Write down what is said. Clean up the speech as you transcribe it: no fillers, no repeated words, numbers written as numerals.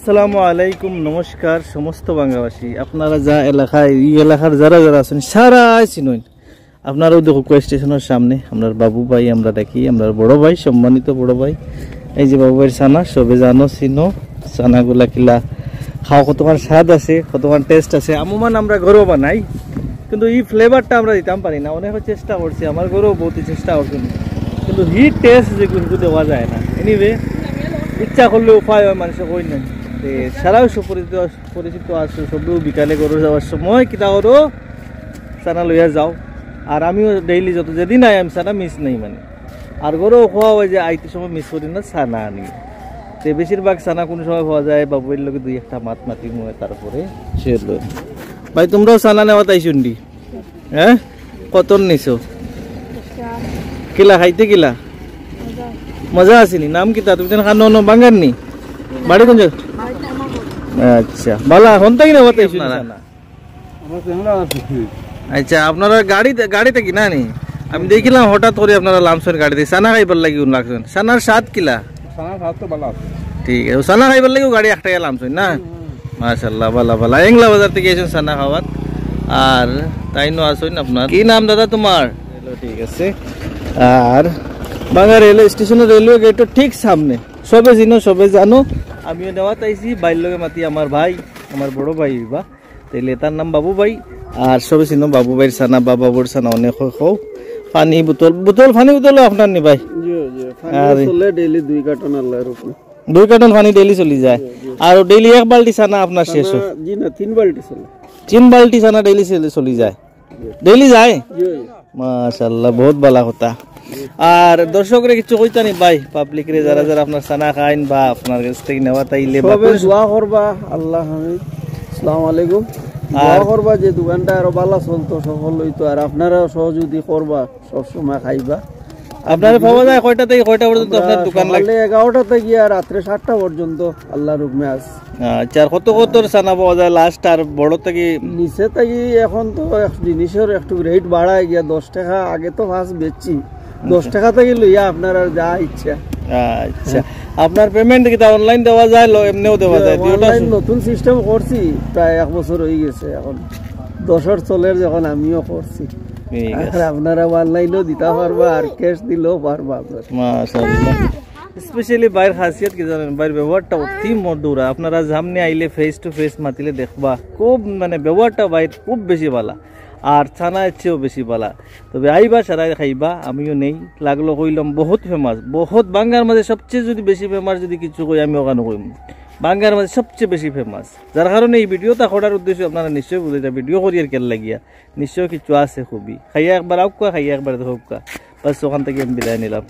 আসসালামু আলাইকুম, নমস্কার সমস্ত বাংলাভাষী। আপনারা যা এলাকায় এই এলাকার যারা যারা আছেন সারা চিনুন। আপনারাও দেখো স্টেশনের সামনে আপনার বাবু ভাই আমরা দেখি, আমরা বড় ভাই, সম্মানিত বড় ভাই। এই যে বাবু ভাইয়ের ছানা সবে জানো চিনো, ছানাগুলা কিলা খাওয়া কতক্ষণ স্বাদ আছে, কতক্ষণ টেস্ট আছে। আমমান আমরা ঘরেও বানাই, কিন্তু এই ফ্লেভারটা আমরা দিতাম পারি না। অনেক চেষ্টা করছি, আমার ঘরেও বহুত চেষ্টা করছি, কিন্তু হি টেস্ট যেগুলো দেওয়া যায় না। এনিওয়ে ইচ্ছা করলে উপায় হয়, মানুষের কই না। সারাও পরিচিত আছো, সবেও বিকালে গরু যাওয়ার সময় কিতা করো, চানা লইয়া যাও। আর আমিও ডেইলি যত যেদিন আই আমি চানা মিস নেই মানে। আর গরুও খাওয়া হয় যে আইতে সময় মিস করি না চানা আনি। তো বেশিরভাগ চানা কোনো সময় পাওয়া যায় বাবুর লোকে দুই একটা মাত মাতি মুয়ে তারপরে সে লই। ভাই তোমরাও চানা নেওয়া তাই শুনডি? হ্যাঁ, কত নিছো? কিলা খাইতে কিলা মজা আসেনি? নাম কিতা? তুমি তো খানো ন বাঙ্গার নি বাড়ি কোন জায়গা? আচ্ছা ভালো হন তাই না তাই শুনি না। আচ্ছা আপনারা গাড়িতে কিনা নি? আমি দেখিলাম হঠাৎ করে আপনারা লামসের গাড়িতে চানা খাইবার লাগি লাগছেন। চানার স্বাদ কিলা? ঠিক আছে, চানা খাইবার লাগি গাড়ি একটা লামছেন না? মাশাআল্লাহ, ভালো ভালো। এংলা বাজার থেকে এসেছেন চানা খাওয়াত। আর তাই নো আসেন আপনার কি নাম দাদা তোমার? ঠিক আছে। আর বাংলা রেলওয়ে স্টেশনের রেলওয়ে গেটের ঠিক সামনে, সবে চিনো সবে জানো। আমিও নেওয়াত আইছি, বাইর লগে মাতি আমার ভাই, আমার বড় ভাই বা তাইলে তার নাম বাবু ভাই। আর সবে চিনো বাবু ভাইয়ের ছানা বা বাবুর ছানা অনেক খাও। পানি বোতল পানি বোতল আপনার নি ভাই? দুই কার্টন পানি ডেইলি চলি যায়। আর ডেইলি এক বালতি ছানা আপনার শেষ? তিন বালতি ছানা ডেইলি চলি যায়? ডেইলি যায়? মাশাআল্লাহ, বহুত ভালো কথা। আর দর্শকরা কিছু কইতা নি ভাই, পাবলিক রে যারা যারা আপনার ছানা খাইন বা আপনার কাছ থেকে নেওয়া তাইলে সবে দোয়া করবা। আল্লাহ হামিদ, আসসালামু আলাইকুম। দোয়া করবা যে দোকানটা আরো ভালো চলতো, সফল হইতো। আর আপনারা সহযোগী করবা, সব সময় খাইবা। আপনারা পাওয়া যায় কয়টা থেকে কয়টা পর্যন্ত আপনার দোকান লাগে? 11টা থেকে আর রাত্রে 7টা পর্যন্ত আল্লাহর হুকমে আছে। আচ্ছা, আর কত কত ছানা পাওয়া যায় লাস্ট? আর বড় থেকে নিচে থেকে এখন তো জিনিসের একটু রেট বাড়ায় গিয়া 10 টাকা। আগে তো ফার্স্ট বেচছি 10 টাকা থেকে লইয়া আপনার আর যা ইচ্ছা। আচ্ছা, আপনার পেমেন্ট কি অনলাইন দেওয়া যায়, এমনিও দেওয়া যায়? অনলাইন নতুন সিস্টেম করছি, প্রায় 1 বছর হয়ে গেছে এখন। 10 চলের যখন আমিও করছি, আপনারা অনলাইনও দিতে পারবা আর ক্যাশ দিলেও পারবা। মাশাআল্লাহ। স্পেশালি বাইরের খাসিয়ত কি জানেন? বাইরের ব্যবহারটা অতি মধুরা। আপনারা সামনে আইলে ফেস টু ফেস মাতিলে দেখবা খুব মানে ব্যবহারটা বাইর খুব বেশি ভালো, আর ছানার চেয়েও বেশি ভালো। তবে আইবা সারাই খাইবা, আমিও নেই লাগলো কইলাম বহুত ফেমাস, বহুত বাঙ্গার মাঝে সবচেয়ে যদি বেশি ফেমাস যদি কিছু কই আমি ওখানে কইম বাঙ্গার মাঝে সবচেয়ে বেশি ফেমাস। যার কারণে এই ভিডিওটা করার উদ্দেশ্য আপনারা নিশ্চয়ই বুঝে, ভিডিও করি আর কেন লাগিয়া নিশ্চয় কিছু আছে খুবই। খাইয়া একবার আউকা, খাইয়া একবার দেখুকা, বাস ওখান থেকে আমি বিদায় নিলাম।